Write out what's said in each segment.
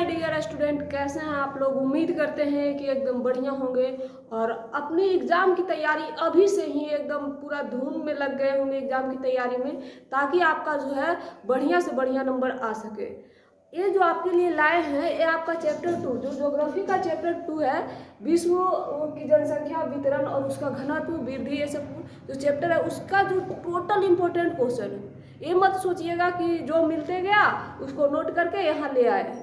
My dear student, कैसे हैं आप लोग। उम्मीद करते हैं कि एकदम बढ़िया होंगे और अपनी एग्ज़ाम की तैयारी अभी से ही एकदम पूरा धूम में लग गए होंगे एग्ज़ाम की तैयारी में, ताकि आपका जो है बढ़िया से बढ़िया नंबर आ सके। ये जो आपके लिए लाए हैं ये आपका चैप्टर 2 जो ज्योग्राफी का चैप्टर 2 है, विश्व की जनसंख्या वितरण और उसका घनत्व वृद्धि, ये सब जो चैप्टर है उसका जो टोटल इम्पोर्टेंट क्वेश्चन है। ये मत सोचिएगा कि जो मिलते गया उसको नोट करके यहाँ ले आए,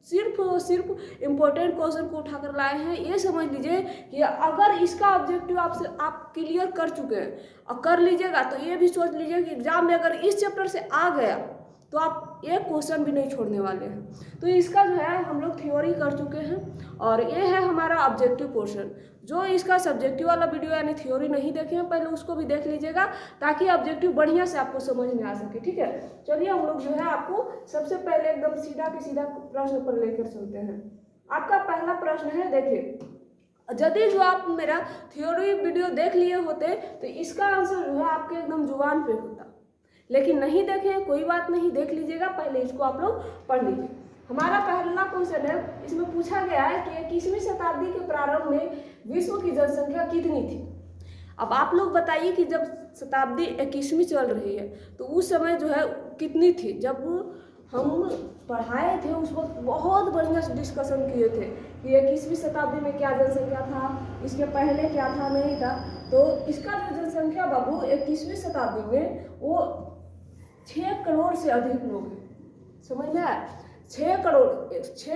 सिर्फ और सिर्फ इम्पोर्टेंट क्वेश्चन को उठाकर लाए हैं। ये समझ लीजिए कि अगर इसका ऑब्जेक्टिव आप क्लियर कर चुके हैं और कर लीजिएगा तो ये भी सोच लीजिए कि एग्जाम में अगर इस चैप्टर से आ गया तो आप एक क्वेश्चन भी नहीं छोड़ने वाले हैं। तो इसका जो है हम लोग थ्योरी कर चुके हैं और ये है हमारा ऑब्जेक्टिव पोर्शन। जो इसका सब्जेक्टिव वाला वीडियो यानी थ्योरी नहीं देखे हैं पहले उसको भी देख लीजिएगा, ताकि ऑब्जेक्टिव बढ़िया से आपको समझ में आ सके। ठीक है, चलिए हम लोग जो है आपको सबसे पहले एकदम सीधा के सीधा प्रश्न पर लेकर चलते हैं। आपका पहला प्रश्न है, देखिए, यदि जो आप मेरा थ्योरी वीडियो देख लिए होते तो इसका आंसर जो है आपके एकदम जुबान पे होता, लेकिन नहीं देखे कोई बात नहीं, देख लीजिएगा, पहले इसको आप लोग पढ़ लीजिए। हमारा पहला क्वेश्चन है, इसमें पूछा गया है कि 21वीं शताब्दी के प्रारंभ में विश्व की जनसंख्या कितनी थी। अब आप लोग बताइए कि जब शताब्दी 21वीं चल रही है तो उस समय जो है कितनी थी। जब हम पढ़ाए थे उस वक्त बहुत बढ़िया से डिस्कशन किए थे कि 21वीं शताब्दी में क्या जनसंख्या था, इसके पहले क्या था, नहीं था। तो इसका जो जनसंख्या बाबू 21वीं शताब्दी में वो 6 करोड़ से अधिक लोग हैं। समझ में आया? 6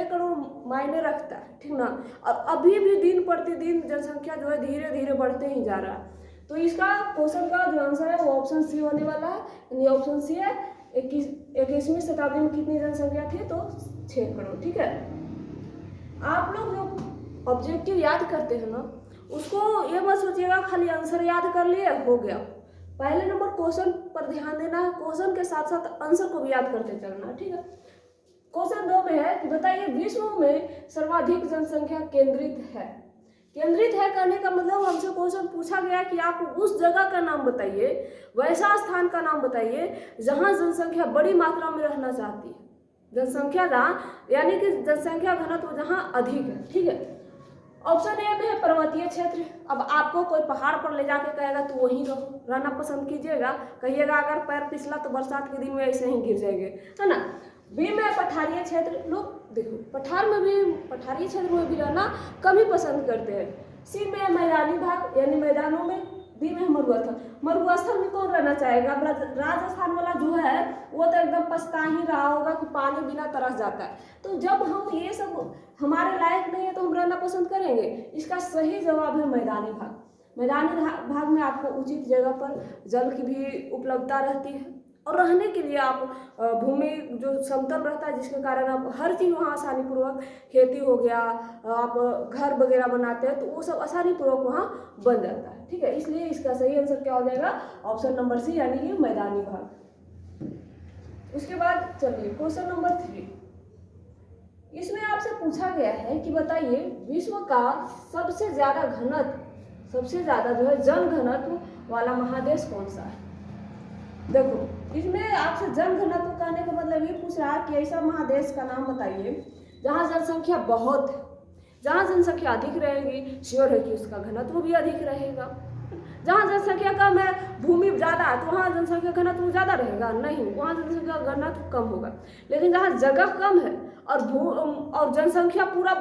करोड़ मायने रखता है, ठीक ना। और अभी भी दिन प्रतिदिन जनसंख्या जो है धीरे धीरे बढ़ते ही जा रहा है। तो इसका क्वेश्चन का जो आंसर है वो ऑप्शन सी होने वाला है, यानी ऑप्शन सी है 21वीं शताब्दी में कितनी जनसंख्या थी, तो 6 करोड़। ठीक है, आप लोग जो ऑब्जेक्टिव याद करते हैं ना उसको ये मत सोचिएगा खाली आंसर याद कर लिए हो गया। पहले नंबर क्वेश्चन पर ध्यान देना है, क्वेश्चन के साथ साथ आंसर को भी याद करते चलना है। ठीक है, क्वेश्चन 2 में है कि बताइए विश्व में सर्वाधिक जनसंख्या केंद्रित है। केंद्रित है कहने का मतलब हमसे क्वेश्चन पूछा गया कि आप उस जगह का नाम बताइए, वैसा स्थान का नाम बताइए जहां जनसंख्या बड़ी मात्रा में रहना चाहती है। जनसंख्या जहाँ यानी कि जनसंख्या घनत्व जहाँ अधिक है। ठीक है, ऑप्शन ए में है पर्वतीय क्षेत्र। अब आपको कोई पहाड़ पर ले जाके कहेगा तो वहीं रहना पसंद कीजिएगा, कहिएगा अगर पैर फिसला तो बरसात के दिन में ऐसे ही गिर जाएंगे, है ना। बी में पठारीय क्षेत्र, लोग देखो पठारीय क्षेत्र में भी रहना कम ही पसंद करते हैं। सी में मैदानी भाग यानी मैदानों में। डी में मरुस्थल। मरुस्थल में कौन रहना चाहेगा। राजस्थान वाला जो है वो तो एकदम पछता ही रहा होगा कि पानी बिना तरस जाता है। तो जब हम ये सब हमारे लायक नहीं है तो हम रहना पसंद करेंगे। इसका सही जवाब है मैदानी भाग। मैदानी भाग में आपको उचित जगह पर जल की भी उपलब्धता रहती है और रहने के लिए आप भूमि जो समतल रहता है जिसके कारण आप हर चीज़ वहाँ आसानी पूर्वक, खेती हो गया, आप घर वगैरह बनाते हैं तो वो सब आसानी पूर्वक वहाँ बन जाता है। ठीक है, इसलिए इसका सही आंसर क्या हो जाएगा, ऑप्शन नंबर सी यानी कि मैदानी भाग। उसके बाद चलिए क्वेश्चन नंबर 3, इसमें आपसे पूछा गया है कि बताइए विश्व का सबसे ज्यादा जो है जन घनत्व वाला महादेश कौन सा है। देखो इसमें आपसे जन घनत्व कहने का मतलब ये पूछ रहा है कि ऐसा महादेश का नाम बताइए जहाँ जनसंख्या बहुत है। जहाँ जनसंख्या अधिक रहेगी श्योर है कि उसका घनत्व भी अधिक रहेगा। जहाँ जनसंख्या कम है, भूमि ज़्यादा है, तो वहाँ जनसंख्या घनत्व ज़्यादा रहेगा नहीं, वहाँ जनसंख्या घनत्व कम होगा। लेकिन जहाँ जगह कम है और जनसंख्या पूरा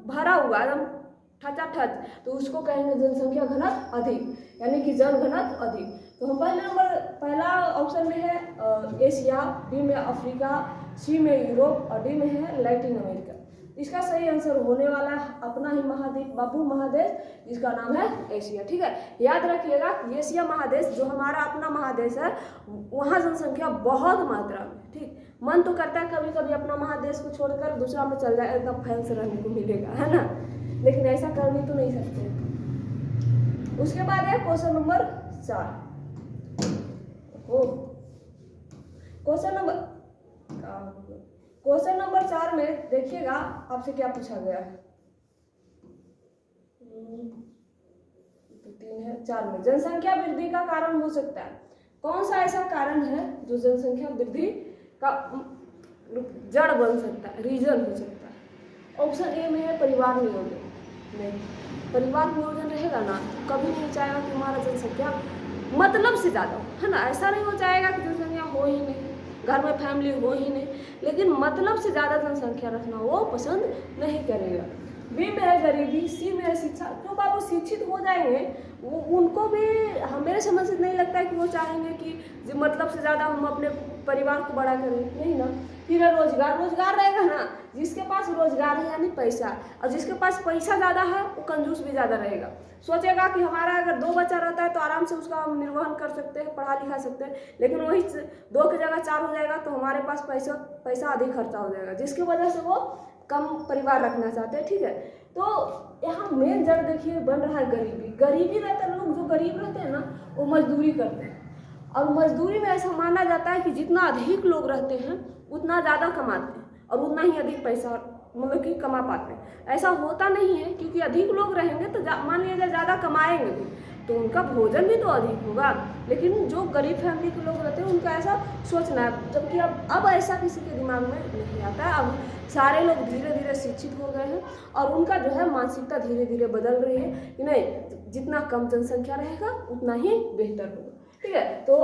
भरा हुआ एकदम ठचाठच, तो उसको कहेंगे जनसंख्या घनत्व अधिक, यानी कि जन घनत्व अधिक। तो हम पहला ऑप्शन में है एशिया, बी में अफ्रीका, सी में यूरोप और डी में है लैटिन अमेरिका। इसका सही आंसर होने वाला है अपना ही महाद्वीप बाबू महादेश, जिसका नाम है एशिया। ठीक है, याद रखिएगा एशिया महादेश जो हमारा अपना महादेश है वहाँ जनसंख्या बहुत मात्रा में। ठीक, मन तो करता है कभी कभी अपना महादेश को छोड़कर दूसरा में चल जाए, एकदम फैल से रहने को मिलेगा, है ना, लेकिन ऐसा कर भी तो नहीं सकते। उसके बाद है क्वेश्चन नंबर 4। क्वेश्चन नंबर 4 में देखिएगा आपसे क्या पूछा गया है। तो 3 है, 4 में जनसंख्या वृद्धि का कारण हो सकता है। कौन सा ऐसा कारण है जो जनसंख्या वृद्धि का जड़ बन सकता है, रीजन हो सकता है। ऑप्शन ए में है परिवार नियोजन। नहीं, परिवार नियोजन रहेगा ना, कभी नहीं चाहेगा कि हमारा जनसंख्या मतलब से ज़्यादा हो, है ना। ऐसा नहीं हो जाएगा कि जनसंख्या हो ही नहीं, घर में फैमिली हो ही नहीं, लेकिन मतलब से ज़्यादा जनसंख्या रखना वो पसंद नहीं करेगा। बी में है गरीबी, सी में है शिक्षा। जो बाबू शिक्षित हो जाएंगे वो उनको भी मेरे समझ से नहीं लगता है कि वो चाहेंगे कि मतलब से ज़्यादा हम अपने परिवार को बड़ा करें, नहीं ना। फिर है रोजगार। रोजगार रहेगा ना, जिसके पास रोजगार है यानी पैसा, और जिसके पास पैसा ज़्यादा है वो कंजूस भी ज़्यादा रहेगा। सोचेगा कि हमारा अगर 2 बच्चा रहता है तो आराम से उसका हम निर्वहन कर सकते हैं, पढ़ा लिखा सकते हैं, लेकिन वही 2 की जगह 4 हो जाएगा तो हमारे पास पैसा अधिक खर्चा हो जाएगा, जिसकी वजह से वो कम परिवार रखना चाहते हैं। ठीक है, तो यहाँ मेन जड़ देखिए बन रहा है गरीबी। गरीबी रहते हैं लोग, जो गरीब रहते हैं ना वो मजदूरी करते हैं, और मजदूरी में ऐसा माना जाता है कि जितना अधिक लोग रहते हैं उतना ज़्यादा कमाते हैं और उतना ही अधिक पैसा मतलब कि कमा पाते हैं। ऐसा होता नहीं है, क्योंकि अधिक लोग रहेंगे तो मान लीजिए ज़्यादा कमाएंगे भी तो उनका भोजन भी तो अधिक होगा, लेकिन जो गरीब फैमिली के लोग रहते हैं उनका ऐसा सोचना है, जबकि अब ऐसा किसी के दिमाग में नहीं आता है। अब सारे लोग धीरे धीरे शिक्षित हो गए हैं और उनका जो है मानसिकता धीरे धीरे बदल रही है कि नहीं, जितना कम जनसंख्या रहेगा उतना ही बेहतर होगा। ठीक है, तो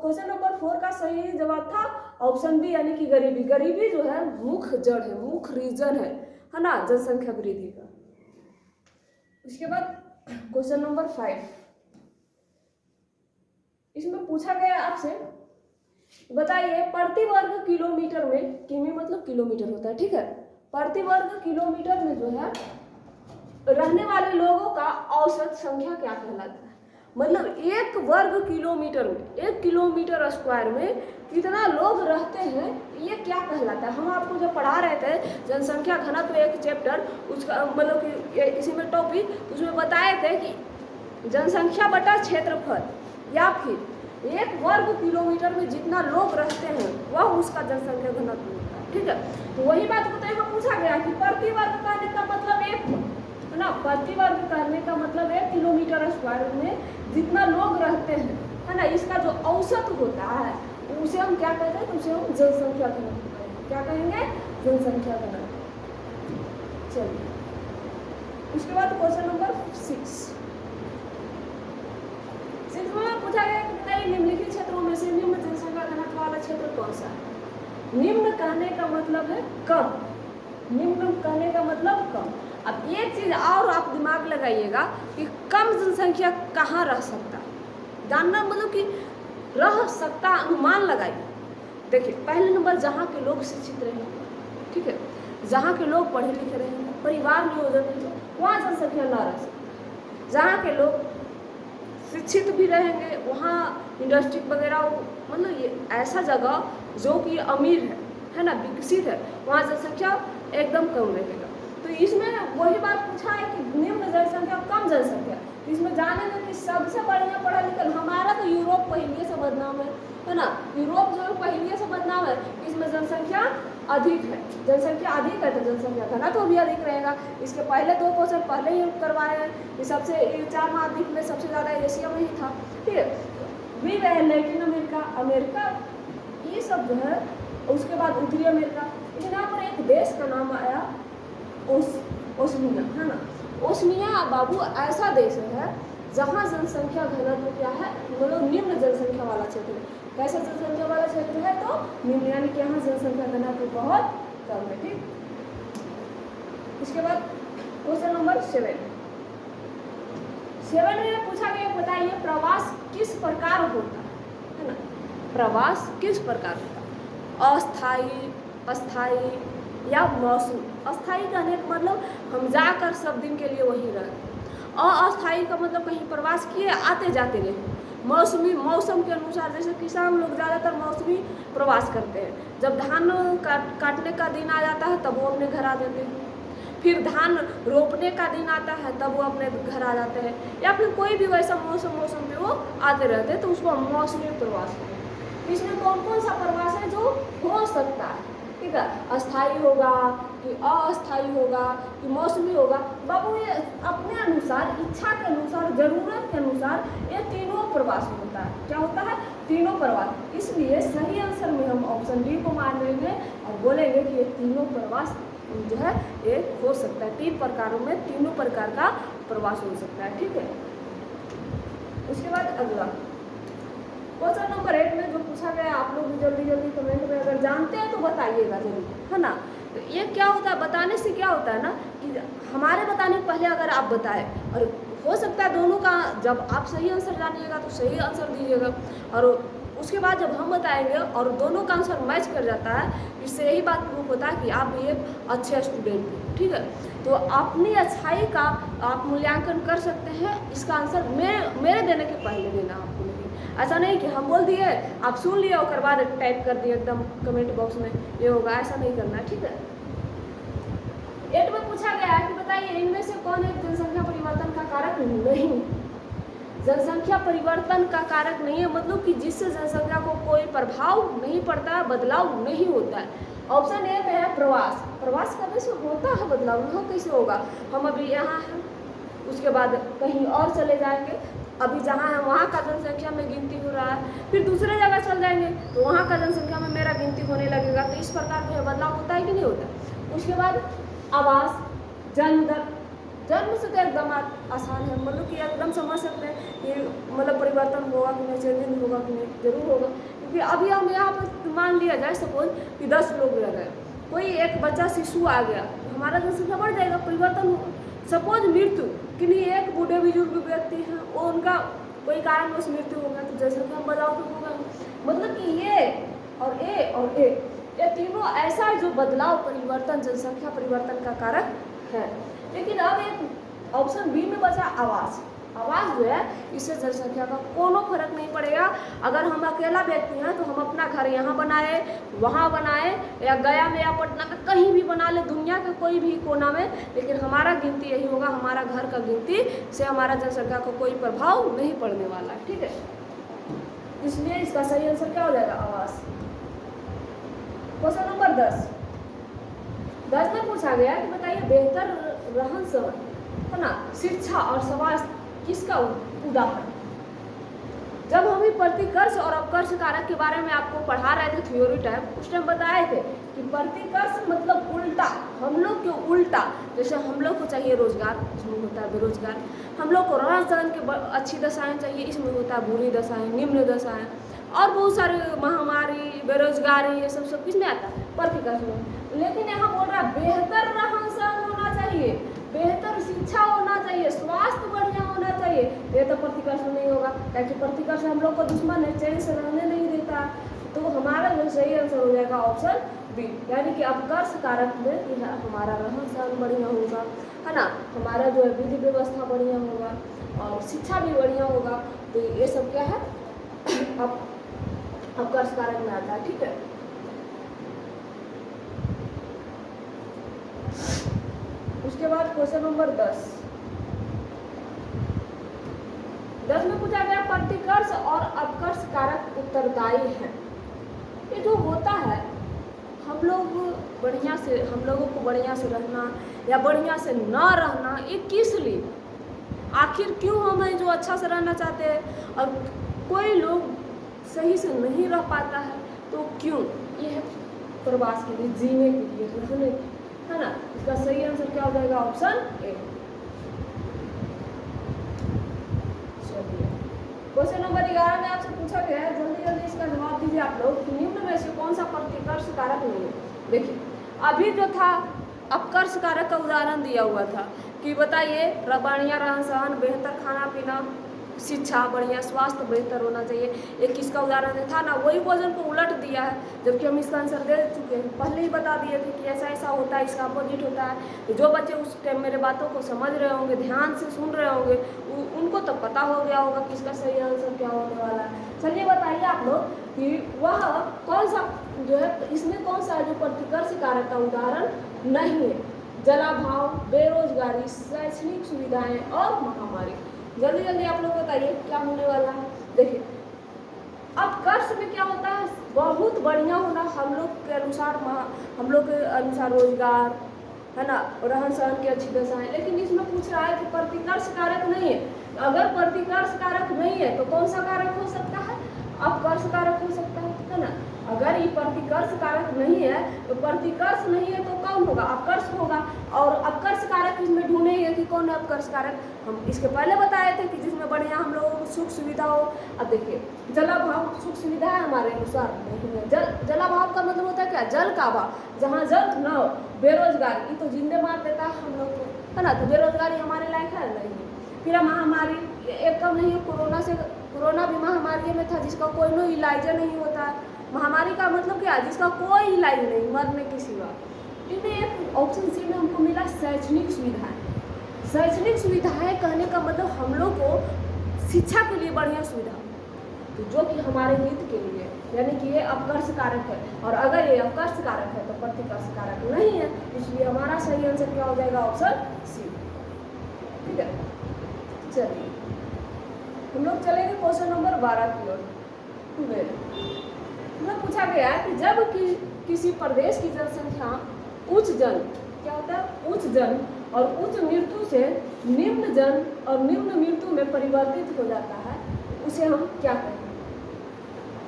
क्वेश्चन नंबर 4 का सही जवाब था ऑप्शन बी, यानी कि गरीबी। गरीबी जो है मुख्य जड़ है, मुख्य रीजन है ना जनसंख्या वृद्धि का। उसके बाद क्वेश्चन नंबर 5, इसमें पूछा गया आपसे, बताइए प्रति वर्ग किलोमीटर में, किमी मतलब किलोमीटर होता है, ठीक है, प्रति वर्ग किलोमीटर में जो है रहने वाले लोगों का औसत संख्या क्या कहलाता है। मतलब 1 वर्ग किलोमीटर में, 1 किलोमीटर स्क्वायर में कितना लोग रहते हैं, ये क्या कहलाता है। हम आपको जब पढ़ा रहे थे जनसंख्या घनत्व एक चैप्टर, उसका मतलब कि इसी में टॉपिक, उसमें बताए थे कि जनसंख्या बटा क्षेत्रफल या फिर 1 वर्ग किलोमीटर में जितना लोग रहते हैं वह उसका जनसंख्या घनत्व होता है। ठीक है, तो वही बात को यहाँ पूछा गया कि प्रति वर्ग कहने का मतलब 1 है ना, प्रति वर्ग कहने का मतलब 1 किलोमीटर स्क्वायर में जितना लोग रहते हैं, है ना, इसका जो औसत होता है उसे हम क्या कहते हैं, तो उसे हम जनसंख्या घनत्व कहेंगे। क्या कहेंगे, जनसंख्या घनत्व। चलिए, उसके बाद क्वेश्चन नंबर 6 में पूछा गया कि बताइए निम्नलिखित क्षेत्रों में से निम्न जनसंख्या घनत्व वाला क्षेत्र कौन सा है। निम्न कहने का मतलब है कम, निम्न कहने का मतलब कम। अब एक चीज और आप दिमाग लगाइएगा कि कम जनसंख्या कहाँ रह सकता है, जानना मतलब कि रह सकता, अनुमान लगाइए। देखिए, पहले नंबर जहाँ के लोग शिक्षित रहेंगे, ठीक है, जहाँ के लोग पढ़े लिखे रहेंगे, परिवार नियोजन है, वहाँ जनसंख्या ना रह सकती। जहाँ के लोग शिक्षित भी रहेंगे वहाँ इंडस्ट्री वगैरह, मतलब ये ऐसा जगह जो कि अमीर है ना, विकसित है, वहाँ जनसंख्या एकदम कम रहेगा। तो इसमें वही बात पूछा है कि निम्न जनसंख्या कम जनसंख्या, तो इसमें जानेंगे कि सबसे बढ़िया पढ़ा लिखा हमारा तो यूरोप पहले से बदनाम है ना, यूरोप जो पहले से बदनाम है, इसमें जनसंख्या अधिक है, जनसंख्या अधिक है तो जनसंख्या घनत्व तो भी अधिक रहेगा। इसके पहले 2 क्वेश्चन पहले ही करवाए हैं, ये सबसे 4 महाद्वीप में सबसे ज़्यादा एशिया में ही था। ठीक है, भी वह लैटिन अमेरिका, अमेरिका ये सब जो है, उसके बाद उत्तरी अमेरिका, लेकिन यहाँ पर एक देश का नाम आया ओस्मिया, है ना। ओस्मिया बाबू ऐसा देश है जहाँ जनसंख्या घनत्व क्या है, मतलब निम्न जनसंख्या वाला क्षेत्र है। कैसा जनसंख्या वाला क्षेत्र है, तो निम्न, यानी कि यहाँ जनसंख्या घनत्व बहुत कम है। ठीक, इसके बाद क्वेश्चन नंबर 7 में पूछा गया, बताइए प्रवास किस प्रकार होता है ना, प्रवास किस प्रकार होता है, अस्थायी, अस्थायी या मौसमी। अस्थायी कहने का मतलब हम जाकर सब दिन के लिए वहीं रहे, अस्थायी का मतलब कहीं प्रवास किए आते जाते रहे। मौसमी, मौसम के अनुसार, जैसे किसान लोग ज़्यादातर मौसमी प्रवास करते हैं, जब धान काटने का दिन आ जाता है तब वो अपने घर आ जाते हैं, फिर धान रोपने का दिन आता है तब वो अपने घर आ जाते हैं, या फिर कोई भी वैसा मौसम पे वो आते रहते हैं, तो उसको हम मौसमी प्रवास कहते हैं। इसमें कौन कौन सा प्रवास है जो हो सकता है, ठीक है, अस्थायी होगा कि अस्थायी होगा कि मौसमी होगा। बाबू ये अपने अनुसार, इच्छा के अनुसार, जरूरत के अनुसार ये तीनों प्रवास होता है। क्या होता है, तीनों प्रवास। इसलिए सही आंसर में हम ऑप्शन डी को मान लेंगे और बोलेंगे कि ये तीनों प्रवास जो है ये हो सकता है। 3 प्रकारों में तीनों प्रकार का प्रवास हो सकता है, ठीक है। उसके बाद अगला क्वेश्चन नंबर 8 में जो पूछा गया, आप लोग भी जल्दी जल्दी कमेंट में अगर जानते हैं तो बताइएगा जरूर, है ना। तो ये क्या होता है, बताने से क्या होता है ना कि हमारे बताने के पहले अगर आप बताएं, और हो सकता है दोनों का, जब आप सही आंसर जानिएगा तो सही आंसर दीजिएगा, और उसके बाद जब हम बताएंगे और दोनों का आंसर मैच कर जाता है, इससे यही बात प्रूफ होता है कि आप भी एक अच्छे स्टूडेंट हैं, ठीक है। तो अपनी अच्छाई का आप मूल्यांकन कर सकते हैं, इसका आंसर मेरे देने के पहले देना आपको, नहीं ऐसा नहीं कि हम बोल दिए आप सुन लिए और बाद टाइप कर दिए एकदम कमेंट बॉक्स में ये होगा, ऐसा नहीं करना है, ठीक है। 8 में पूछा गया है कि बताइए इनमें से कौन एक जनसंख्या परिवर्तन का कारक नहीं। जनसंख्या परिवर्तन का कारक नहीं है मतलब कि जिससे जनसंख्या को कोई प्रभाव नहीं पड़ता है, बदलाव नहीं होता है। ऑप्शन ए में है प्रवास। प्रवास करने से होता है बदलाव, वह कैसे होगा, हम अभी यहाँ हैं, उसके बाद कहीं और चले जाएंगे, अभी जहाँ है वहाँ का जनसंख्या में गिनती हो रहा है, फिर दूसरे जगह चल जाएंगे तो वहाँ का जनसंख्या में मेरा गिनती होने लगेगा, तो इस प्रकार का बदलाव होता है कि नहीं होता। उसके बाद आवास, जन्म दर, जन्म से तो एकदम आसान है, मतलब कि एकदम समझ सकते हैं कि मतलब परिवर्तन होगा कि नहीं, चेंजिंग होगा कि नहीं, जरूर होगा, क्योंकि अभी हम यहाँ पर मान लिया जाए सपोज कि 10 लोग रह गए, कोई एक बच्चा शिशु आ गया, हमारा जनसंख्या बढ़ जाएगा, परिवर्तन होगा। सपोज मृत्यु, कि नहीं एक बूढ़े बुजुर्ग व्यक्ति हैं, वो उनका कोई कारणवश मृत्यु हो गया तो जनसंख्या में बदलाव तो होगा, मतलब कि ये और ए ये तीनों ऐसा जो बदलाव परिवर्तन जनसंख्या परिवर्तन का कारक है। लेकिन अब एक ऑप्शन बी में बचा आवास। आवास जो है इससे जनसंख्या का कोनो फर्क नहीं पड़ेगा। अगर हम अकेला व्यक्ति हैं तो हम अपना घर यहाँ बनाए, वहाँ बनाए, या गया में या पटना में कहीं भी बना ले, दुनिया के कोई भी कोना में, लेकिन हमारा गिनती यही होगा, हमारा घर का गिनती से हमारा जनसंख्या को कोई प्रभाव नहीं पड़ने वाला है, ठीक है। इसलिए इसका सही आंसर क्या हो जाएगा, आवास। क्वेश्चन नंबर 10 में पूछा गया कि बताइए बेहतर रहन सहन, है ना, शिक्षा और स्वास्थ्य किसका उदाहरण। जब हम प्रतिकर्ष और अपकर्ष कारक के बारे में आपको पढ़ा रहे थे थ्योरी टाइम, उस टाइम बताए थे कि प्रतिकर्ष मतलब उल्टा, हम लोग के उल्टा, जैसे हम लोग को चाहिए रोजगार, इसमें होता है बेरोजगार, हम लोग को रहन सहन के अच्छी दशाएं चाहिए, इसमें होता है बुरी दशाएं, निम्न दशाएं, और बहुत सारे महामारी, बेरोजगारी, ये सब किस में आता है, प्रतिकर्ष में। लेकिन यहाँ बोल रहा है बेहतर रहन सहन होना चाहिए, बेहतर शिक्षा होना चाहिए, स्वास्थ्य बढ़िया होना चाहिए, ये तो प्रतिकर्ष में नहीं होगा, क्योंकि प्रतिकर्ष हम लोग को दुश्मन है, चैन से रहने नहीं देता। तो हमारा जो सही आंसर हो जाएगा ऑप्शन बी, यानी कि अपकर्ष कारक में हमारा रहन सहन बढ़िया होगा, है ना, हमारा जो है विधि व्यवस्था बढ़िया होगा और शिक्षा भी बढ़िया होगा, तो ये सब क्या है अपकर्ष कारक में आता है, ठीक है। उसके बाद क्वेश्चन नंबर 10 में पूछा गया प्रतिकर्ष और अपकर्ष कारक उत्तरदायी हैं। ये जो होता है हम लोगों को बढ़िया से रहना या बढ़िया से ना रहना, ये किस लिए, आखिर क्यों हम जो अच्छा से रहना चाहते हैं और कोई लोग सही से नहीं रह पाता है, तो क्यों, ये है प्रवास के लिए, जीने के लिए, रहने, है ना। इसका सही आंसर क्या हो जाएगा, ऑप्शन ए। चलिए क्वेश्चन नंबर 11 में आपसे पूछा गया है, जल्दी जल्दी इसका जवाब दीजिए आप लोग, निम्न में से कौन सा प्रतिकर्ष कारक नहीं है। देखिए अभी जो था अपकर्ष कारक का उदाहरण दिया हुआ था कि बताइए बढ़िया रहन सहन, बेहतर खाना पीना, शिक्षा बढ़िया, स्वास्थ्य बेहतर होना चाहिए, एक किसका उदाहरण था ना, वही क्वेश्चन को उलट दिया है, जबकि हम इसका आंसर दे चुके हैं, पहले ही बता दिए थे कि ऐसा ऐसा होता है, इसका अपोजिट होता है। तो जो बच्चे उस टाइम मेरे बातों को समझ रहे होंगे, ध्यान से सुन रहे होंगे, उनको तो पता हो गया होगा कि इसका सही आंसर क्या होने वाला है। चलिए बताइए आप लोग कि वह कौन सा जो है, इसमें कौन सा जो प्रतिकर्ष कारक का उदाहरण नहीं है, जलाभाव, बेरोजगारी, शैक्षणिक सुविधाएं और महामारी। जल्दी जल्दी आप लोग बताइए क्या होने वाला है। देखिए अब कर्ष में क्या होता है, बहुत बढ़िया होना, हम लोग के अनुसार रोजगार, है ना, रहन सहन की अच्छी दशाएं, लेकिन इसमें पूछ रहा है कि प्रतिकर्ष कारक नहीं है। अगर प्रतिकर्ष कारक नहीं है तो कौन सा कारक हो सकता है, अपकर्ष कारक हो सकता है ना। अगर ये प्रतिकर्ष कारक नहीं है तो प्रतिकर्ष नहीं है तो कौन होगा? अपकर्ष होगा। और अपकर्ष कारक इसमें ढूंढेंगे कि कौन है अपकर्ष कारक। हम इसके पहले बताए थे कि जिसमें बढ़िया हम लोगों को सुख सुविधा हो। अब देखिए जलाभाव सुख सुविधा है हमारे अनुसार नहीं है। जलाभाव का मतलब होता है क्या? जल का अभाव, जहाँ जल न हो। बेरोजगारी तो जिंदे मार देता है हम लोग को, है ना। तो बेरोजगारी हमारे लायक है नहीं। फिर महामारी एक कम नहीं, कोरोना भी महामारी में था जिसका कोई इलाज नहीं होता है। महामारी का मतलब क्या? जिसका कोई इलाज नहीं, मरने के सिवा। इनमें एक ऑप्शन सी में हमको मिला शैक्षणिक सुविधाएं। शैक्षणिक सुविधाएं कहने का मतलब हम लोग को शिक्षा के लिए बढ़िया सुविधा, तो जो कि हमारे हित के लिए, यानी कि ये अपकर्ष कारक है। और अगर ये अपकर्ष कारक है तो प्रतिकर्ष कारक नहीं है, इसलिए हमारा सही आंसर क्या हो जाएगा? Option C. ठीक है, चलिए हम लोग चलेंगे क्वेश्चन नंबर 12 की ओर। हमें पूछा गया है कि जब किसी प्रदेश की जनसंख्या उच्च जन, क्या होता है? उच्च जन और उच्च मृत्यु से निम्न जन और निम्न मृत्यु में परिवर्तित हो जाता है, उसे हम क्या कहेंगे?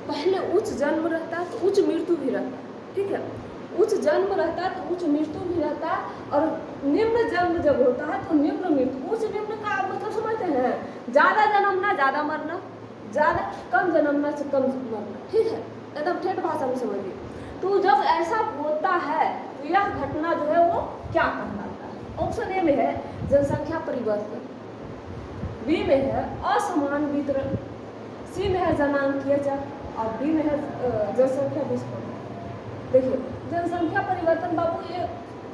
पहले उच्च जन्म रहता है तो उच्च मृत्यु भी रहता है। ठीक है, उच्च जन्म रहता है तो उच्च मृत्यु भी रहता है, और निम्न जन्म जब होता है तो निम्न मृत्यु। उच्च निम्न का मतलब समझते हैं? ज़्यादा जन्मना ज़्यादा मरना, ज़्यादा कम जन्मना से कम मरना। ठीक है, एकदम ठेठ भाषा में समझिए। तो जब ऐसा होता है तो यह घटना जो है वो क्या कहलाता है? ऑप्शन ए में है जनसंख्या परिवर्तन, बी में है असमान वितरण, सी में है जनांकीय चर, और डी में है जनसंख्या विस्फोट। देखिए जनसंख्या परिवर्तन बाबू, ये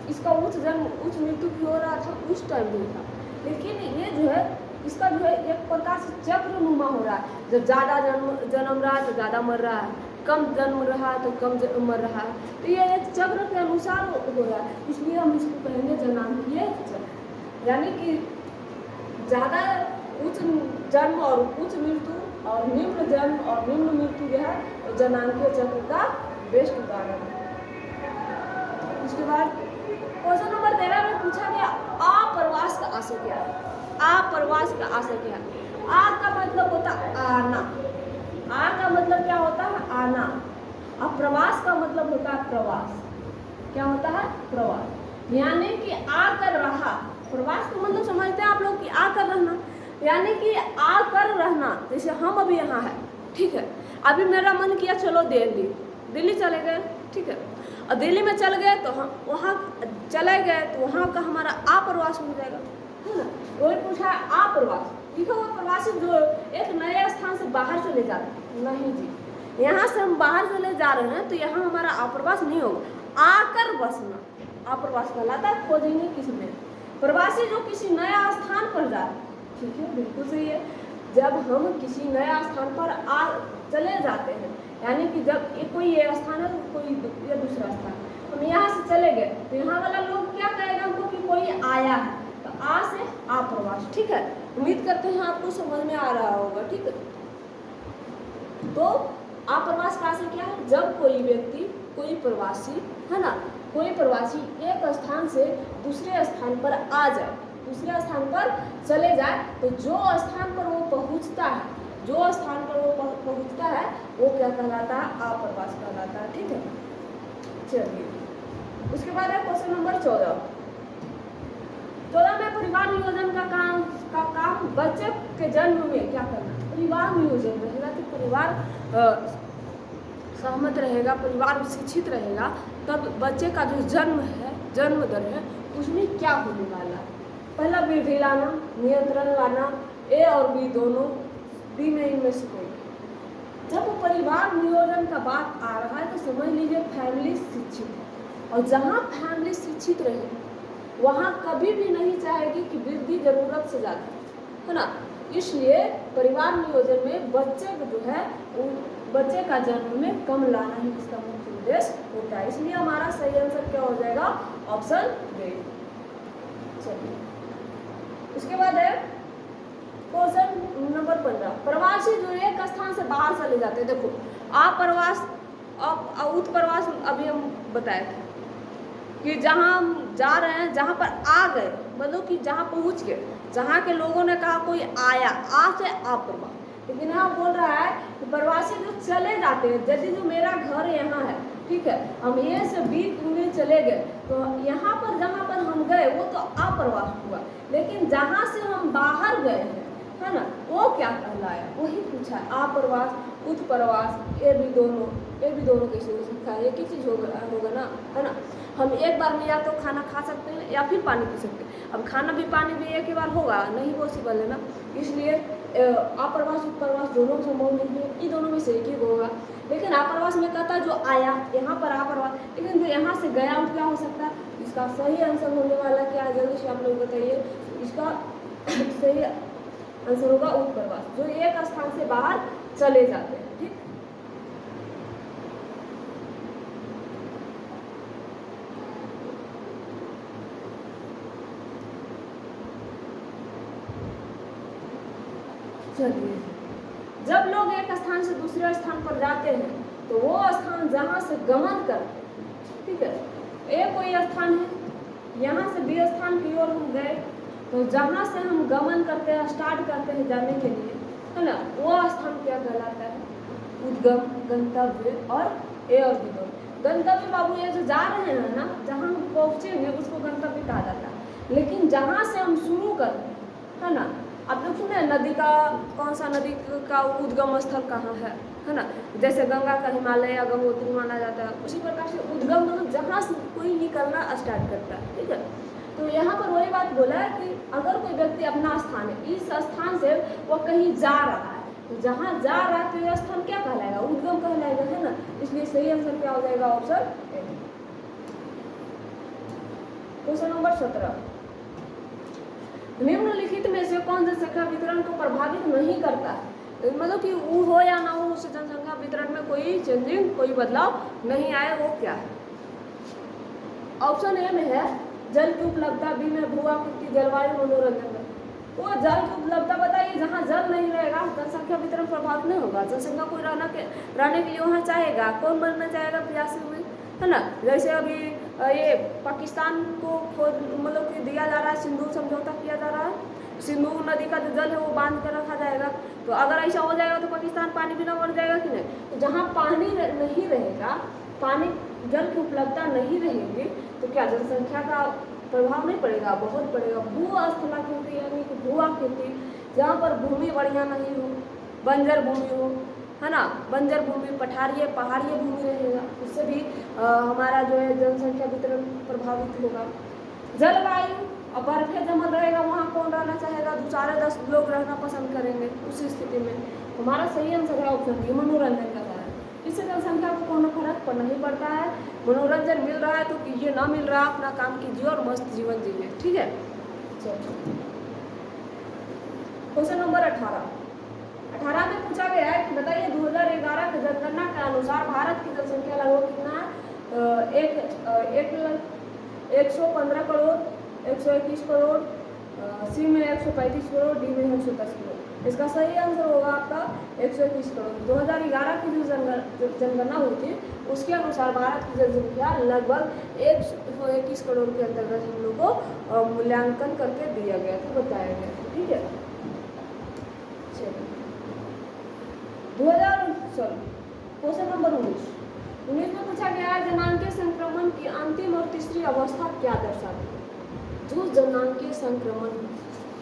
इसका उच्च जन्म उच्च मृत्यु भी हो रहा था उस टाइम भी था, लेकिन ये जो है इसका जो है एक प्रकार से चक्रनुमा हो रहा है। जब ज़्यादा जन्म रहा है तो ज़्यादा मर रहा है, कम जन्म रहा है तो कम मर रहा है। तो ये एक चक्र के अनुसार हो रहा है, इसलिए हम इसको कहेंगे जनांकीय चक्र। यानी कि ज़्यादा उच्च जन्म और उच्च मृत्यु और निम्न जन्म और निम्न मृत्यु जो है तो जनांकीय चक्र का बेस्ट उदाहरण है। उसके बाद क्वेश्चन नंबर 13 में पूछा गया अप्रवास का आशय क्या है? अप्रवास का आशय क्या है? आ का मतलब होता है आना, आ का मतलब क्या होता है? आना। और प्रवास का मतलब होता है प्रवास। क्या होता है? प्रवास। यानी कि आकर रहा। प्रवास का मतलब समझते हैं आप लोग कि आकर रहना, यानी कि आकर रहना। जैसे हम अभी यहाँ हैं, ठीक है, अभी मेरा मन किया चलो दिल्ली चले गए, ठीक है, और दिल्ली में चल गए तो हम वहाँ चले गए तो वहाँ का हमारा अप्रवास हो जाएगा, है ना। वही पूछा है अप्रवास, लिखा हुआ प्रवासी जो एक नए स्थान से बाहर चले जाते हैं। नहीं जी, यहाँ से हम बाहर चले जा रहे हैं तो यहाँ हमारा अप्रवास नहीं होगा, आकर बसना अप्रवास कहलाता है। खोजेंगे किसमें? प्रवासी जो किसी नया स्थान पर जा रहे, ठीक है, बिल्कुल सही है। जब हम किसी नया स्थान पर चले जाते हैं, यानी कि जब कोई ये स्थान है कोई या दूसरा स्थान, हम यहाँ से चले गए तो यहाँ वाला लोग क्या कहेगा हमको कि कोई आया है, तो आ से अप्रवास। ठीक है, उम्मीद करते हैं आपको समझ में आ रहा होगा। ठीक है, तो अप्रवास का आशय क्या है? जब कोई व्यक्ति, कोई प्रवासी, है ना, कोई प्रवासी एक स्थान से दूसरे स्थान पर आ जाए, दूसरे स्थान पर चले जाए, तो जो स्थान पर वो पहुँचता है, जो स्थान पर वो पहुँचता है वो क्या कहलाता है? अप्रवास कहलाता है। ठीक है, चलिए उसके बाद है क्वेश्चन नंबर 14 में परिवार नियोजन का काम बच्चे के जन्म में क्या करना? परिवार नियोजन रहेगा कि परिवार सहमत रहेगा, परिवार शिक्षित रहेगा, तब बच्चे का जो जन्म है, जन्म दर है, उसमें क्या होने वाला है? पहला वृद्धि लाना, नियंत्रण लाना, ए और बी दोनों, बी में इनमें से कोई। जब परिवार नियोजन का बात आ रहा है तो समझ लीजिए फैमिली शिक्षित है, और जहाँ फैमिली शिक्षित रहे वहाँ कभी भी नहीं चाहेगी कि वृद्धि जरूरत से ज़्यादा, है ना। इसलिए परिवार नियोजन में बच्चे को जो है बच्चे का जन्म में कम लाना ही इसका मुख्य उद्देश्य होता है। इसलिए हमारा सही आंसर क्या हो जाएगा? Option B. चलिए उसके बाद है क्वेश्चन नंबर 15, प्रवासी जो एक स्थान से बाहर चले जाते हैं। देखो अप्रवास उत्प्रवास अभी हम बताए थे कि जहाँ हम जा रहे हैं, जहाँ पर आ गए, मतलब कि जहाँ पहुँच गए, जहाँ के लोगों ने कहा कोई आया, आ से अप्रवास, लेकिन यहाँ बोल रहा है कि प्रवासी जो चले जाते हैं, यदि जो मेरा घर यहाँ है, ठीक है, हम ए से बी में चले गए, तो यहाँ पर जहाँ पर हम गए वो तो अप्रवास हुआ, लेकिन जहाँ से हम बाहर गए हैं, है ना, वो क्या कहलाया, वही पूछा है। अप्रवास, उत्प्रवास, ये भी दोनों कैसे हो सकता है, एक ही चीज़ होगा ना, है ना। हम एक बार में या तो खाना खा सकते हैं या फिर पानी पी सकते हैं। अब खाना भी पानी भी एक ही बार होगा, नहीं पॉसिबल है ना, इसलिए अप्रवास उत्प्रवास दोनों संभव नहीं है, इन दोनों में से एक ही होगा। लेकिन अप्रवास में कहता जो आया, यहाँ पर अप्रवास, लेकिन जो यहाँ से गया वो क्या हो सकता है। इसका सही आंसर होने वाला क्या है, जल्दी से आप लोग बताइए। इसका सही आंसर होगा उत्प्रवास, जो एक स्थान से बाहर चले जाते हैं। ठीक, चलिए, जब लोग एक स्थान से दूसरे स्थान पर जाते हैं तो वो स्थान जहाँ से गमन करते हैं, ठीक है, एक कोई स्थान है, यहाँ से बी स्थान की ओर हम गए, तो जहाँ से हम गमन करते हैं, स्टार्ट करते हैं जाने के लिए, है ना, वो स्थान क्या कहलाता है, उद्गम, गंतव्य और ए और बी दोनों। गंतव्य बाबू ये जो जा रहे हैं ना, जहाँ हम पहुँचेंगे उसको गंतव्य कहा जाता है, लेकिन जहाँ से हम शुरू करते हैं, है ना, आप लोग सुने नदी का, कौन सा नदी का उद्गम स्थल कहाँ है ना, जैसे गंगा का हिमालय या गंगोत्री माना जाता है, उसी प्रकार से उद्गम मतलब जहाँ से कोई निकलना स्टार्ट करता है। ठीक है, तो यहाँ पर वही बात बोला है कि अगर कोई व्यक्ति अपना स्थान है, इस स्थान से वो कहीं जा रहा है, तो जहाँ जा रहा है तो यह स्थान क्या कहलाएगा, उद्गम कहलाएगा, है ना। इसलिए सही आंसर क्या हो जाएगा, ऑप्शन ए। क्वेश्चन नंबर 17, निम्नलिखित में से कौन जनसंख्या वितरण को प्रभावित नहीं करता है, मतलब कि वो हो या ना हो, उससे जनसंख्या वितरण में कोई चेंजिंग, कोई बदलाव नहीं आए, वो क्या है। ऑप्शन ए में है जल की उपलब्धता, बी में भू आकृति, जलवायु, मनोरंजन में। वो जल की उपलब्धता बताइए, जहाँ जल नहीं रहेगा जनसंख्या वितरण प्रभावित नहीं होगा, जनसंख्या कोई रहने के लिए वहाँ चाहेगा, कौन बनना चाहेगा, प्यासे हुए, है ना। जैसे अभी ये पाकिस्तान को खोद मतलब कि दिया जा रहा है, सिंधु समझौता किया जा रहा है, सिंधु नदी का जो जल है वो बांध कर रखा जाएगा, तो अगर ऐसा हो जाएगा तो पाकिस्तान पानी बिना मर जाएगा कि नहीं। तो जहाँ पानी नहीं रहेगा, पानी जल की उपलब्धता नहीं रहेगी, तो क्या जनसंख्या का प्रभाव नहीं पड़ेगा, बहुत पड़ेगा। भू स्थलाकृति यानी कि भू आकृति, जहाँ पर भूमि बढ़िया नहीं हो, बंजर भूमि हो, है ना, बंजर भूमि, पठारीय पहाड़ीय भूमि रहेगा, उससे भी हमारा जो है जनसंख्या वितरण प्रभावित होगा। जलवायु, अब बर्फे जमल रहेगा, वहाँ कौन रहना चाहेगा, 2-4-10 लोग रहना पसंद करेंगे, उस स्थिति में हमारा सही आंसर है ऑप्शन बी, मनोरंजन का कारण। इससे जनसंख्या को कोनो फर्क नहीं पड़ता है, मनोरंजन मिल रहा है तो कीजिए, ना मिल रहा अपना काम कीजिए और मस्त जीवन जीजिए। ठीक है, चलिए क्वेश्चन नंबर 18 में पूछा गया है कि बताइए 2011 की जनगणना के अनुसार भारत की जनसंख्या लगभग कितना है, 115 करोड़, 121 करोड़, सी में 135 करोड़, डी में 110 करोड़। इसका सही आंसर होगा आपका 121 करोड़। 2011 की जो जनगणना हुई थी उसके अनुसार भारत की जनसंख्या लगभग 121 करोड़ के अंतर्गत हम लोग को मूल्यांकन करके दिया गया था, बताया गया था। ठीक है, चलिए क्वेश्चन नंबर 19 में पूछा गया है जनांकीय संक्रमण की अंतिम और तीसरी अवस्था क्या दर्शाती है। जो जनांकीय संक्रमण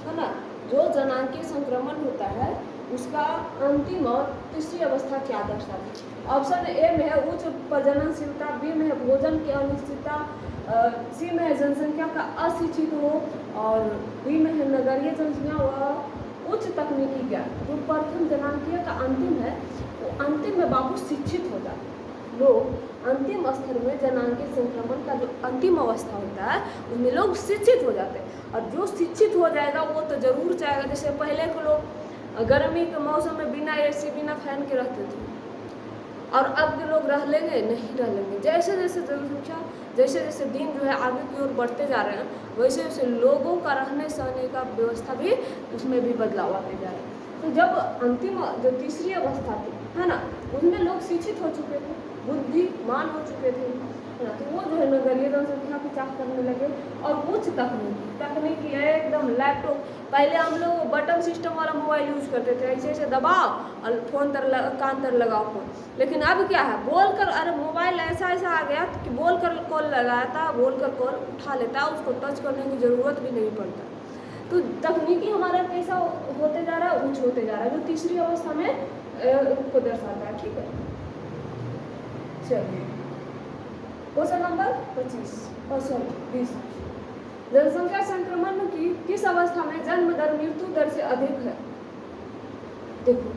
है ना, जो जनांकीय संक्रमण होता है उसका अंतिम और तीसरी अवस्था क्या दर्शाती है। ऑप्शन ए में है उच्च प्रजननशीलता, बी में है भोजन की अनिश्चितता, सी में है जनसंख्या का अशिक्षित हो, और डी में है नगरीय जनसंख्या व उच्च तकनीकी ज्ञान। जो प्रथम जनांकीय का अंतिम है वो अंतिम में बाबू शिक्षित हो जाता है। लोग अंतिम स्तर में जनांकीय संक्रमण का जो अंतिम अवस्था होता है उसमें लोग शिक्षित हो जाते हैं, और जो शिक्षित हो जाएगा वो तो जरूर चाहेगा। जैसे पहले के लोग गर्मी के मौसम में बिना एसी बिना फैन के रहते थे, और अब के लोग रह लेंगे, नहीं रह लेंगे। जैसे जैसे जनसंख्या जैसे जैसे दिन जो है आगे की ओर बढ़ते जा रहे हैं वैसे वैसे लोगों का रहने सहने का व्यवस्था भी उसमें भी बदलाव आते जा रहे हैं। तो जब अंतिम जो तीसरी अवस्था थी है ना, उसमें लोग शिक्षित हो चुके थे, बुद्धिमान हो चुके थे, है ना। तो वो जो है नगरीय जनसंख्या को चाक करने लगे। और उच्च तकनीकी है एकदम लैपटॉप, पहले हम लोग बटन सिस्टम वाला मोबाइल यूज करते थे, ऐसे ऐसे दबाओ और फोन कान तर लगाओ फोन। लेकिन अब क्या है, बोल कर, अरे मोबाइल ऐसा ऐसा आ गया कि बोल कर कॉल लगाता, बोल कर कॉल उठा लेता, उसको टच करने की ज़रूरत भी नहीं पड़ता। तो तकनीकी हमारा कैसा होते जा रहा है, उच्च होते जा रहा है, जो तीसरी अवस्था में को दर्शाता है। ठीक है, चलिए क्वेश्चन नंबर 20। जनसंख्या संक्रमण की किस अवस्था में जन्म दर मृत्यु दर से अधिक है? देखो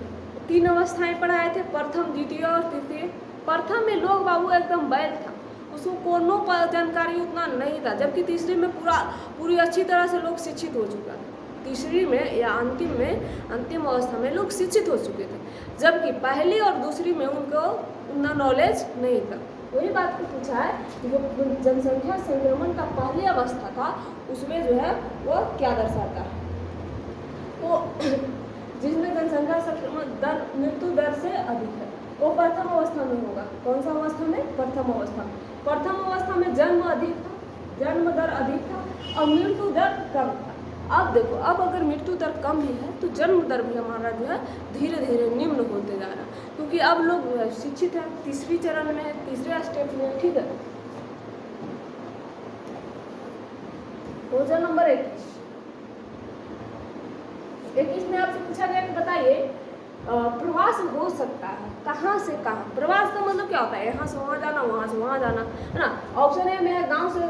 3 अवस्थाएं पढ़ाए थे, प्रथम, द्वितीय और तृतीय। प्रथम में लोग बाबू एकदम बैठ था, उसको कोनो जानकारी उतना नहीं था, जबकि तीसरी में पूरी अच्छी तरह से लोग शिक्षित हो चुका है। तीसरी में या अंतिम अवस्था में लोग शिक्षित हो चुके थे, जबकि पहली और दूसरी में उनको उतना नॉलेज नहीं था। वही बात को पूछा है कि जो जनसंख्या संक्रमण का पहली अवस्था था उसमें जो है वो क्या दर्शाता है? तो जिसमें जनसंख्या संक्रमण दर मृत्यु दर से अधिक है वो प्रथम अवस्था में होगा। कौन सा अवस्था में? प्रथम अवस्था। प्रथम अवस्था में जन्म दर अधिक था और मृत्यु दर कम था। अब देखो, अब अगर मृत्यु दर कम ही है तो जन्म दर भी हमारा जो है धीरे धीरे निम्न होते जा रहा है, क्योंकि अब लोग जो है शिक्षित है, तीसरी चरण में है, तीसरे स्टेप में है। ठीक है, क्वेश्चन नंबर 21 में आपसे पूछा गया कि बताइए प्रवास हो सकता है कहाँ से कहाँ? प्रवास का मतलब क्या होता है? यहाँ से वहाँ जाना, वहाँ से वहाँ जाना, है ना। ऑप्शन ए में है गांव से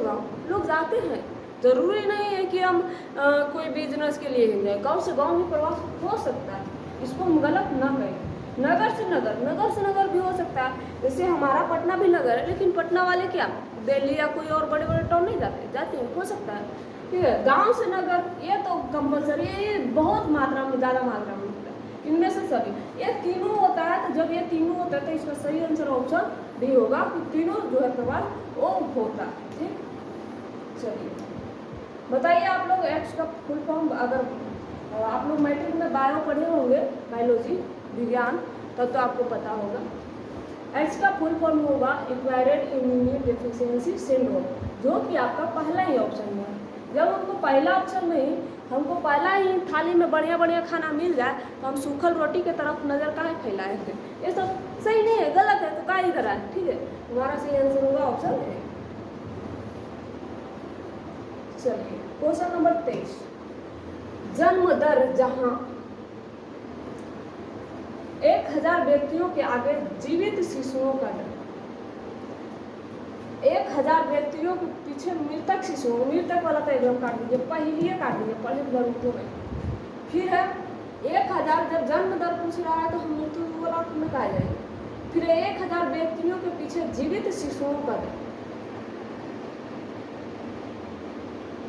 गांव लोग जाते हैं, जरूरी नहीं है कि हम कोई बिजनेस के लिए ही जाए, गांव से गांव भी प्रवास हो सकता है, इसको हम गलत ना कहें। नगर से नगर भी हो सकता है, जैसे हमारा पटना भी नगर है, लेकिन पटना वाले क्या दिल्ली या कोई और बड़े बड़े टाउन नहीं जाते हैं, हो सकता है। ठीक है, गांव से नगर ये तो कंपलसरी है, ये बहुत ज़्यादा मात्रा में होता है। इनमें से सभी ये तीनों होता है, तो जब ये तीनों होता है तो इसका सही आंसर ऑप्शन डी होगा कि तीनों जो है प्रवास वो होता है। ठीक, चलिए बताइए आप लोग एक्स का फुल फॉर्म, अगर आप लोग मैट्रिक में बायो पढ़े होंगे, बायोलॉजी विज्ञान, तब तो आपको पता होगा। एक्स का फुल फॉर्म होगा एक्वायर्ड इम्यून डेफिशिएंसी सिंड्रोम, जो कि आपका पहला ही ऑप्शन में है। जब हमको पहला ऑप्शन में ही हमको पहला ही थाली में बढ़िया बढ़िया खाना मिल जाए तो हम सूखल रोटी के तरफ नज़र काहे फैलाएंगे? ये सब सही नहीं है, गलत है, तो का इधर है। ठीक है, हमारा सही आंसर होगा ऑप्शन ए। चलिए क्वेश्चन नंबर 23, जन्म दर जहां 1000 व्यक्तियों के आगे जीवित शिशुओं का दर, 1000 व्यक्तियों के पीछे मृतक शिशुओं, मृतक वाला तो एकदम काट दीजिए, पहले काट दीजिए, पहले जरूरतों में। फिर है 1000, जब जन्म दर पूछ रहा है तो हम मृत्यु वाला में कहा जाएंगे। फिर 1000 व्यक्तियों के पीछे जीवित शिशुओं का दर।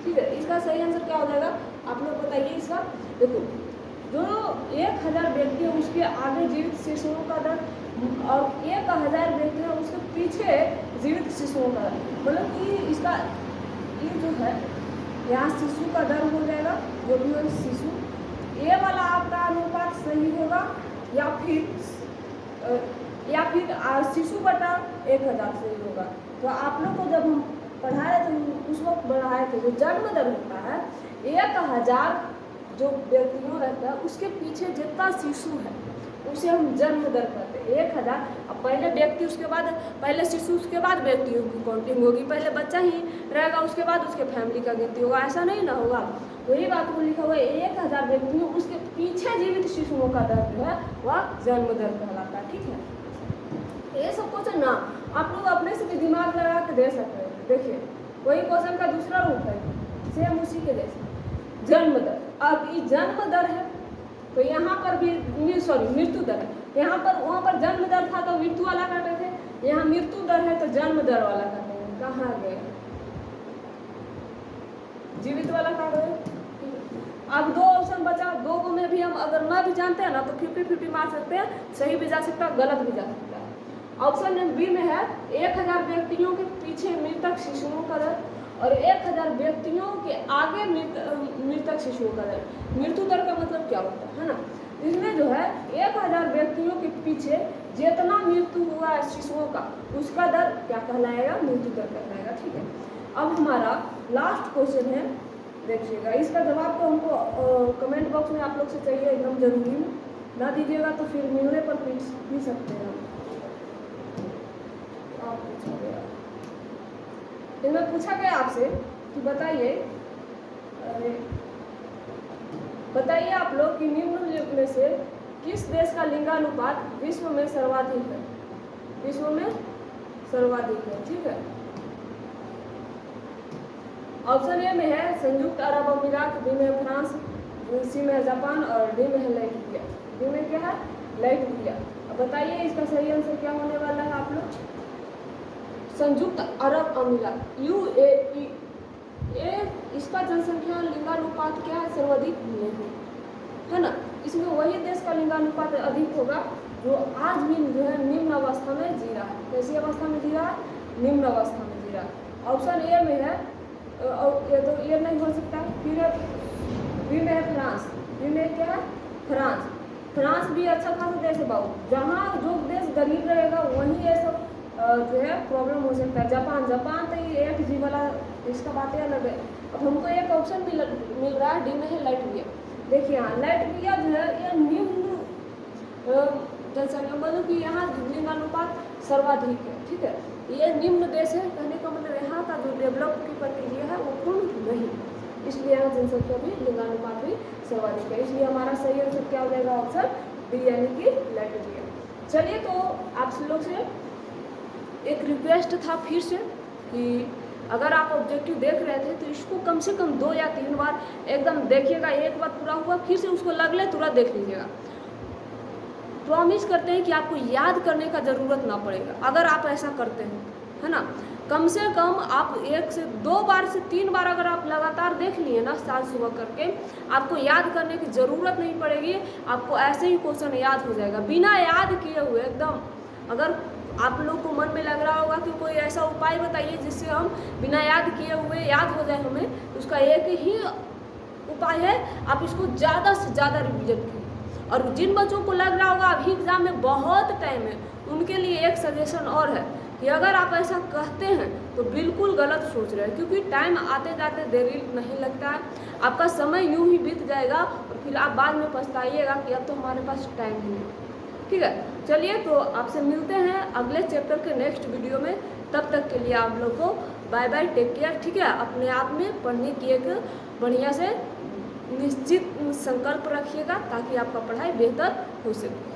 ठीक है, इसका सही आंसर क्या हो जाएगा आप लोग बताइए इसका। देखो, जो 1000 व्यक्ति है उसके आगे जीवित शिशुओं का दर और 1000 व्यक्ति है उसके पीछे जीवित शिशुओं का दर, मतलब कि इसका ये जो है यहाँ शिशु का दर हो जाएगा, जो भी हो शिशु, ये वाला आपका अनुपात सही होगा या फिर शिशु बटा 1000 सही होगा। तो आप लोग को जब हम पढ़ाए थे उस वक्त बढ़ाए थे, जो जन्म दर होता है 1000 जो व्यक्तियों रहता है उसके पीछे जितना शिशु है उसे हम जन्म दर कहते हैं 1000। अब पहले व्यक्ति, उसके बाद पहले शिशु, उसके बाद व्यक्तियों की काउंटिंग होगी, पहले बच्चा ही रहेगा उसके बाद उसके फैमिली का गिनती होगा, ऐसा नहीं ना होगा। वही बात को लिखा हुआ है 1000 व्यक्तियों उसके पीछे जीवित शिशुओं का दर जो है वह जन्म दर कहलाता है। ठीक है, ये सब क्वेश्चन ना आप लोग अपने से भी दिमाग लगा के दे सकते हैं। देखिए, वही क्वेश्चन का दूसरा रूप है, सेम उसी के जैसे जन्म दर। अब ये जन्म दर है तो यहाँ पर भी मृत्यु दर है, यहाँ पर वहाँ पर जन्म दर था तो मृत्यु वाला काटे थे, यहाँ मृत्यु दर है तो जन्म दर वाला काटे हैं। कहाँ गए? जीवित वाला काट रहे। अब 2 ऑप्शन बचा, 2 को में भी हम अगर ना भी जानते हैं ना तो 50-50 मार सकते हैं, सही भी जा सकता है, गलत भी जा सकता है। ऑप्शन बी में है 1000 व्यक्तियों के पीछे मृतक शिशुओं का दर और 1000 व्यक्तियों के आगे मृतक शिशुओं का दर। मृत्यु दर का मतलब क्या होता है ना? इसमें जो है 1000 व्यक्तियों के पीछे जितना मृत्यु हुआ है शिशुओं का, उसका दर क्या कहलाएगा? मृत्यु दर कहलाएगा। ठीक है, अब हमारा लास्ट क्वेश्चन है, देखिएगा इसका जवाब तो हमको कमेंट बॉक्स में आप लोग से चाहिए, एकदम जरूरी ना दीजिएगा तो फिर मिलने पर भी सकते हैं आप पूछा गया। इसमें पूछा गया आपसे कि बताइए आप लोग कि निम्न में से किस देश का लिंगानुपात विश्व में सर्वाधिक है? विश्व में सर्वाधिक है। ठीक है, ऑप्शन ए में है संयुक्त अरब अमीरात, बी में फ्रांस, सी में जापान और डी में है लाइटविया। डी में क्या है? लाइटविया। अब बताइए इसका सही आंसर क्या होने वाला है आप लोग? संयुक्त अरब अमीरात, UAE। इसका जनसंख्या लिंगानुपात क्या है? सर्वाधिक नहीं है ना। इसमें वही देश का लिंगानुपात अधिक होगा जो आज भी जो है निम्न अवस्था में जी रहा है। कैसी अवस्था में जी रहा है? निम्न अवस्था में जी रहा है। ऑप्शन ए में है, ये तो ये नहीं हो सकता। फिर बी में है फ्रांस। बी में क्या है? फ्रांस। फ्रांस भी अच्छा खासा देश है बाबू, जहाँ जो देश गरीब रहेगा वहीं ये सब जो है प्रॉब्लम हो सकता है। जापान तो ये 1G वाला, इसका बातें अलग है। अब हमको एक ऑप्शन मिल रहा है, डी में है लाइटविया। देखिए यहाँ लाइटविया जो है ये निम्न जनसंख्या, मतलब कि यहाँ लिंगानुपात सर्वाधिक है। ठीक है, ये निम्न देश है, कहने का मतलब यहाँ का जो डेवलप की प्रक्रिया है वो पूर्ण नहीं, इसलिए यहाँ जनसंख्या भी लिंगानुपात भी सर्वाधिक है। इसलिए हमारा सही आंसर क्या हो जाएगा? ऑप्शन डी यानी कि लाइटविया। चलिए, तो आप लोग से एक रिक्वेस्ट था फिर से कि अगर आप ऑब्जेक्टिव देख रहे थे तो इसको कम से कम 2 या 3 बार एकदम देखिएगा। एक बार पूरा हुआ फिर से उसको लगले तुरंत देख लीजिएगा। प्रॉमिस करते हैं कि आपको याद करने का ज़रूरत ना पड़ेगा अगर आप ऐसा करते हैं, है ना। कम से कम आप 1 से 2 बार से 3 बार अगर आप लगातार देख लिए ना साँझ सुबह करके, आपको याद करने की ज़रूरत नहीं पड़ेगी। आपको ऐसे ही क्वेश्चन याद हो जाएगा बिना याद किए हुए एकदम। अगर आप लोग को मन में लग रहा होगा कि कोई ऐसा उपाय बताइए जिससे हम बिना याद किए हुए याद हो जाए हमें, तो उसका एक ही उपाय है, आप इसको ज़्यादा से ज़्यादा रिविजन कीजिए। और जिन बच्चों को लग रहा होगा अभी एग्ज़ाम में बहुत टाइम है, उनके लिए एक सजेशन और है कि अगर आप ऐसा कहते हैं तो बिल्कुल गलत सोच रहे हैं, क्योंकि टाइम आते जाते देरी नहीं लगता है। आपका समय यूं ही बीत जाएगा और फिर आप बाद में पछताइएगा कि अब तो हमारे पास टाइम ही नहीं। ठीक है, चलिए, तो आपसे मिलते हैं अगले चैप्टर के नेक्स्ट वीडियो में। तब तक के लिए आप लोग को बाय बाय, टेक केयर। ठीक है, अपने आप में पढ़ने की एक बढ़िया से निश्चित संकल्प रखिएगा ताकि आपका पढ़ाई बेहतर हो सके।